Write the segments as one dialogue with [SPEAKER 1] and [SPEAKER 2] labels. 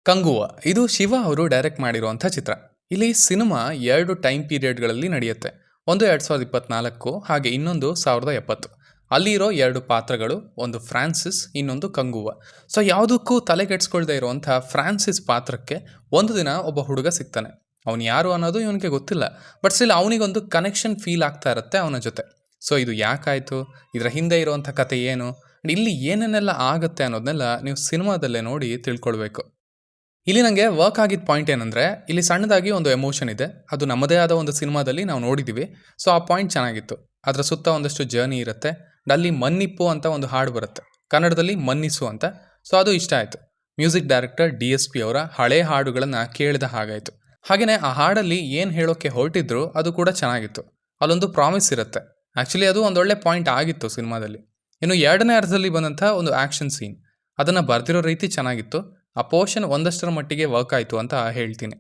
[SPEAKER 1] ಕಂಗುವ ಇದು ಶಿವ ಅವರು ಡೈರೆಕ್ಟ್ ಮಾಡಿರುವಂಥ ಚಿತ್ರ. ಇಲ್ಲಿ ಸಿನಿಮಾ 2 ಟೈಮ್ ಪೀರಿಯಡ್ಗಳಲ್ಲಿ ನಡೆಯುತ್ತೆ. ಒಂದು 2024 ಹಾಗೆ ಇನ್ನೊಂದು 1070. ಅಲ್ಲಿ ಇರೋ 2 ಪಾತ್ರಗಳು, ಒಂದು ಫ್ರಾನ್ಸಿಸ್, ಇನ್ನೊಂದು ಕಂಗುವ. ಸೊ ಯಾವುದಕ್ಕೂ ತಲೆಗೆಡ್ಸ್ಕೊಳ್ದೇ ಇರುವಂಥ ಫ್ರಾನ್ಸಿಸ್ ಪಾತ್ರಕ್ಕೆ ಒಂದು ದಿನ ಒಬ್ಬ ಹುಡುಗ ಸಿಗ್ತಾನೆ. ಅವನು ಯಾರು ಅನ್ನೋದು ಇವನಿಗೆ ಗೊತ್ತಿಲ್ಲ, ಬಟ್ ಸ್ಟಿಲ್ ಅವನಿಗೊಂದು ಕನೆಕ್ಷನ್ ಫೀಲ್ ಆಗ್ತಾ ಇರುತ್ತೆ ಅವನ ಜೊತೆ. ಸೊ ಇದು ಯಾಕಾಯಿತು, ಇದರ ಹಿಂದೆ ಇರುವಂಥ ಕತೆ ಏನು, ಇಲ್ಲಿ ಏನೇನೆಲ್ಲ ಆಗುತ್ತೆ ಅನ್ನೋದನ್ನೆಲ್ಲ ನೀವು ಸಿನಿಮಾದಲ್ಲೇ ನೋಡಿ ತಿಳ್ಕೊಳ್ಬೇಕು. ಇಲ್ಲಿ ನನಗೆ ವರ್ಕ್ ಆಗಿದ್ದ ಪಾಯಿಂಟ್ ಏನಂದರೆ, ಇಲ್ಲಿ ಸಣ್ಣದಾಗಿ ಒಂದು ಎಮೋಷನ್ ಇದೆ, ಅದು ನಮ್ಮದೇ ಆದ ಒಂದು ಸಿನಿಮಾದಲ್ಲಿ ನಾವು ನೋಡಿದ್ದೀವಿ. ಸೊ ಆ ಪಾಯಿಂಟ್ ಚೆನ್ನಾಗಿತ್ತು. ಅದರ ಸುತ್ತ ಒಂದಷ್ಟು ಜರ್ನಿ ಇರುತ್ತೆ. ಅಲ್ಲಿ ಮನ್ನಿಪ್ಪು ಅಂತ ಒಂದು ಹಾಡು ಬರುತ್ತೆ, ಕನ್ನಡದಲ್ಲಿ ಮನ್ನಿಸು ಅಂತ. ಸೊ ಅದು ಇಷ್ಟ ಆಯಿತು. ಮ್ಯೂಸಿಕ್ ಡೈರೆಕ್ಟರ್ DSP ಅವರ ಹಳೆ ಹಾಡುಗಳನ್ನು ಕೇಳಿದ ಹಾಗಾಯಿತು. ಹಾಗೆಯೇ ಆ ಹಾಡಲ್ಲಿ ಏನು ಹೇಳೋಕ್ಕೆ ಹೊರಟಿದ್ರು ಅದು ಕೂಡ ಚೆನ್ನಾಗಿತ್ತು. ಅಲ್ಲೊಂದು ಪ್ರಾಮಿಸ್ ಇರುತ್ತೆ. ಆ್ಯಕ್ಚುಲಿ ಅದು ಒಂದೊಳ್ಳೆ ಪಾಯಿಂಟ್ ಆಗಿತ್ತು ಸಿನಿಮಾದಲ್ಲಿ. ಇನ್ನು ಎರಡನೇ ಅರ್ಧದಲ್ಲಿ ಬಂದಂಥ ಒಂದು ಆ್ಯಕ್ಷನ್ ಸೀನ್, ಅದನ್ನು ಬರ್ದಿರೋ ರೀತಿ ಚೆನ್ನಾಗಿತ್ತು. ಆ ಪೋರ್ಷನ್ ಒಂದಷ್ಟರ ಮಟ್ಟಿಗೆ ವರ್ಕ್ ಆಯಿತು ಅಂತ ಹೇಳ್ತೀನಿ.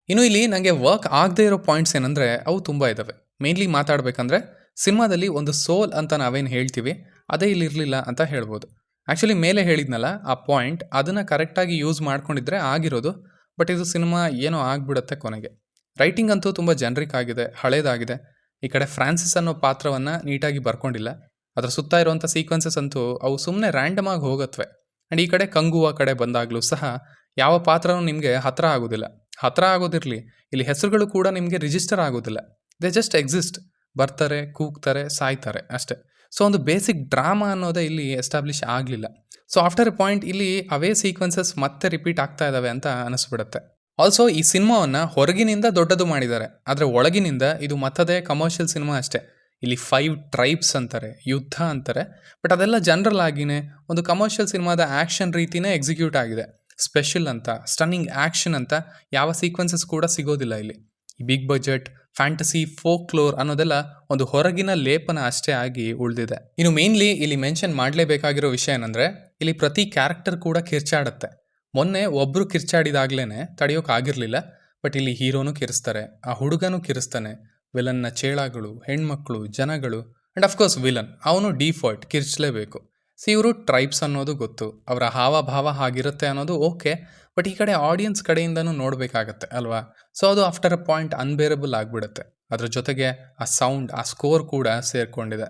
[SPEAKER 1] ಇನ್ನು ಇಲ್ಲಿ ನನಗೆ ವರ್ಕ್ ಆಗದೆ ಇರೋ ಪಾಯಿಂಟ್ಸ್ ಏನಂದರೆ ಅವು ತುಂಬ ಇದ್ದಾವೆ. ಮೇನ್ಲಿ ಮಾತಾಡಬೇಕಂದ್ರೆ, ಸಿನಿಮಾದಲ್ಲಿ ಒಂದು ಸೋಲ್ ಅಂತ ನಾವೇನು ಹೇಳ್ತೀವಿ ಅದೇ ಇಲ್ಲಿ ಇರಲಿಲ್ಲ ಅಂತ ಹೇಳ್ಬೋದು. ಆ್ಯಕ್ಚುಲಿ ಮೇಲೆ ಹೇಳಿದ್ನಲ್ಲ ಆ ಪಾಯಿಂಟ್, ಅದನ್ನು ಕರೆಕ್ಟಾಗಿ ಯೂಸ್ ಮಾಡ್ಕೊಂಡಿದ್ರೆ ಆಗಿರೋದು. ಬಟ್ ಇದು ಸಿನಿಮಾ ಏನೋ ಆಗಿಬಿಡುತ್ತೆ ಕೊನೆಗೆ. ರೈಟಿಂಗ್ ಅಂತೂ ತುಂಬ ಜನರಿಕ್ ಆಗಿದೆ, ಹಳೇದಾಗಿದೆ. ಈ ಕಡೆ ಫ್ರಾನ್ಸಿಸ್ ಅನ್ನೋ ಪಾತ್ರವನ್ನು ನೀಟಾಗಿ ಬರ್ಕೊಂಡಿಲ್ಲ. ಅದರ ಸುತ್ತ ಇರುವಂಥ ಸೀಕ್ವೆನ್ಸಸ್ ಅಂತೂ ಅವು ಸುಮ್ಮನೆ ರ್ಯಾಂಡಮ್ ಆಗಿ ಹೋಗತ್ವೆ. ಆ್ಯಂಡ್ ಈ ಕಡೆ ಕಂಗುವ ಕಡೆ ಬಂದಾಗಲೂ ಸಹ ಯಾವ ಪಾತ್ರನೂ ನಿಮಗೆ ಹತ್ತಿರ ಆಗೋದಿಲ್ಲ. ಹತ್ತಿರ ಆಗೋದಿರಲಿ, ಇಲ್ಲಿ ಹೆಸರುಗಳು ಕೂಡ ನಿಮಗೆ ರಿಜಿಸ್ಟರ್ ಆಗೋದಿಲ್ಲ. They just exist. ಬರ್ತಾರೆ, ಕೂಗ್ತಾರೆ, ಸಾಯ್ತಾರೆ ಅಷ್ಟೇ. ಸೊ ಒಂದು ಬೇಸಿಕ್ ಡ್ರಾಮಾ ಅನ್ನೋದೇ ಇಲ್ಲಿ ಎಸ್ಟಾಬ್ಲಿಷ್ ಆಗಲಿಲ್ಲ. ಸೊ ಆಫ್ಟರ್ ಎ ಪಾಯಿಂಟ್ ಇಲ್ಲಿ ಅವೇ ಸೀಕ್ವೆನ್ಸಸ್ ಮತ್ತೆ ರಿಪೀಟ್ ಆಗ್ತಾ ಇದ್ದಾವೆ ಅಂತ ಅನಿಸ್ಬಿಡುತ್ತೆ. ಆಲ್ಸೋ ಈ ಸಿನಿಮಾವನ್ನು ಹೊರಗಿನಿಂದ ದೊಡ್ಡದು ಮಾಡಿದ್ದಾರೆ, ಆದರೆ ಒಳಗಿನಿಂದ ಇದು ಮತ್ತದೇ ಕಮರ್ಷಿಯಲ್ ಸಿನಿಮಾ ಅಷ್ಟೇ. ಇಲ್ಲಿ 5 ಟ್ರೈಬ್ಸ್ ಅಂತಾರೆ, ಯುದ್ಧ ಅಂತಾರೆ, ಬಟ್ ಅದೆಲ್ಲ ಜನರಲ್ ಆಗಿನೇ ಒಂದು ಕಮರ್ಷಿಯಲ್ ಸಿನಿಮಾದ ಆ್ಯಕ್ಷನ್ ರೀತಿಯೇ ಎಕ್ಸಿಕ್ಯೂಟ್ ಆಗಿದೆ. ಸ್ಪೆಷಲ್ ಅಂತ, ಸ್ಟನ್ನಿಂಗ್ ಆ್ಯಕ್ಷನ್ ಅಂತ ಯಾವ ಸೀಕ್ವೆನ್ಸಸ್ ಕೂಡ ಸಿಗೋದಿಲ್ಲ ಇಲ್ಲಿ. ಈ ಬಿಗ್ ಬಜೆಟ್ ಫ್ಯಾಂಟಸಿ ಫೋಕ್ಲೋರ್ ಅನ್ನೋದೆಲ್ಲ ಒಂದು ಹೊರಗಿನ ಲೇಪನ ಅಷ್ಟೇ ಆಗಿ ಉಳಿದಿದೆ. ಇನ್ನು ಮೇನ್ಲಿ ಇಲ್ಲಿ ಮೆನ್ಷನ್ ಮಾಡಲೇಬೇಕಾಗಿರೋ ವಿಷಯ ಏನಂದರೆ, ಇಲ್ಲಿ ಪ್ರತಿ ಕ್ಯಾರೆಕ್ಟರ್ ಕೂಡ ಕಿರ್ಚಾಡುತ್ತೆ. ಮೊನ್ನೆ ಒಬ್ಬರು ಕಿರ್ಚಾಡಿದಾಗ್ಲೇ ತಡೆಯೋಕ್ಕಾಗಿರಲಿಲ್ಲ, ಬಟ್ ಇಲ್ಲಿ ಹೀರೋನು ಕಿರಿಸ್ತಾರೆ, ಆ ಹುಡುಗನೂ ಕಿರಿಸ್ತಾನೆ, ವಿಲನ್ನ ಚೇಳಗಳು, ಹೆಣ್ಮಕ್ಳು, ಜನಗಳು, ಆ್ಯಂಡ್ ಅಫ್ಕೋರ್ಸ್ ವಿಲನ್ ಅವನು ಡಿಫಾಲ್ಟ್ ಕಿರ್ಚಲೇಬೇಕು. ಇವರು ಟ್ರೈಬ್ಸ್ ಅನ್ನೋದು ಗೊತ್ತು, ಅವರ ಹಾವಭಾವ ಹಾಗಿರುತ್ತೆ ಅನ್ನೋದು ಓಕೆ, ಬಟ್ ಈ ಕಡೆ ಆಡಿಯನ್ಸ್ ಕಡೆಯಿಂದನೂ ನೋಡಬೇಕಾಗತ್ತೆ ಅಲ್ವಾ. ಸೊ ಅದು ಆಫ್ಟರ್ ಅ ಪಾಯಿಂಟ್ ಅನ್ಬೇರಬಲ್ ಆಗಿಬಿಡುತ್ತೆ. ಅದ್ರ ಜೊತೆಗೆ ಆ ಸೌಂಡ್, ಆ ಸ್ಕೋರ್ ಕೂಡ ಸೇರಿಕೊಂಡಿದೆ.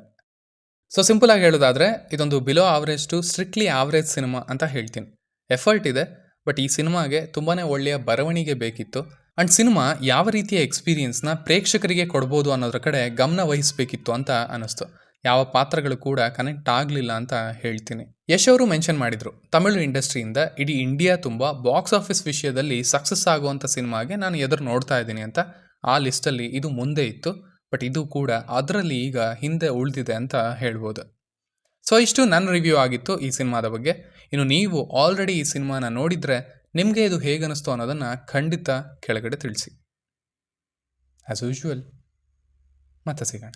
[SPEAKER 1] ಸೊ ಸಿಂಪಲ್ ಆಗಿ ಹೇಳೋದಾದರೆ, ಇದೊಂದು below average to strictly average cinema ಅಂತ ಹೇಳ್ತೀನಿ. ಎಫರ್ಟ್ ಇದೆ, ಬಟ್ ಈ ಸಿನಿಮಾಗೆ ತುಂಬಾ ಒಳ್ಳೆಯ ಬರವಣಿಗೆ ಬೇಕಿತ್ತು. ಆ್ಯಂಡ್ ಸಿನಿಮಾ ಯಾವ ರೀತಿಯ ಎಕ್ಸ್ಪೀರಿಯನ್ಸ್ನ ಪ್ರೇಕ್ಷಕರಿಗೆ ಕೊಡ್ಬೋದು ಅನ್ನೋದ್ರ ಕಡೆ ಗಮನ ವಹಿಸಬೇಕಿತ್ತು ಅಂತ ಅನ್ನಿಸ್ತು. ಯಾವ ಪಾತ್ರಗಳು ಕೂಡ ಕನೆಕ್ಟ್ ಆಗಲಿಲ್ಲ ಅಂತ ಹೇಳ್ತೀನಿ. ಯಶ್ ಅವರು ಮೆನ್ಷನ್ ಮಾಡಿದರು, ತಮಿಳು ಇಂಡಸ್ಟ್ರಿಯಿಂದ ಇಡೀ ಇಂಡಿಯಾ ತುಂಬ ಬಾಕ್ಸ್ ಆಫೀಸ್ ವಿಷಯದಲ್ಲಿ ಸಕ್ಸಸ್ ಆಗುವಂಥ ಸಿನಿಮಾಗೆ ನಾನು ಎದುರು ನೋಡ್ತಾ ಇದ್ದೀನಿ ಅಂತ. ಆ ಲಿಸ್ಟಲ್ಲಿ ಇದು ಮುಂದೆ ಇತ್ತು, ಬಟ್ ಇದು ಕೂಡ ಅದರಲ್ಲಿ ಈಗ ಹಿಂದೆ ಉಳಿದಿದೆ ಅಂತ ಹೇಳ್ಬೋದು. ಸೊ ಇಷ್ಟು ನನ್ನ ರಿವ್ಯೂ ಆಗಿತ್ತು ಈ ಸಿನಿಮಾದ ಬಗ್ಗೆ. ಇನ್ನು ನೀವು ಆಲ್ರೆಡಿ ಈ ಸಿನಿಮಾನ ನೋಡಿದರೆ ನಿಮಗೆ ಇದು ಹೇಗನ್ನಿಸ್ತು ಅನ್ನೋದನ್ನು ಖಂಡಿತ ಕೆಳಗಡೆ ತಿಳಿಸಿ. ಆ್ಯಸ್ ಯೂಶ್ವಲ್ ಮತ್ತೆ ಸಿಗೋಣ.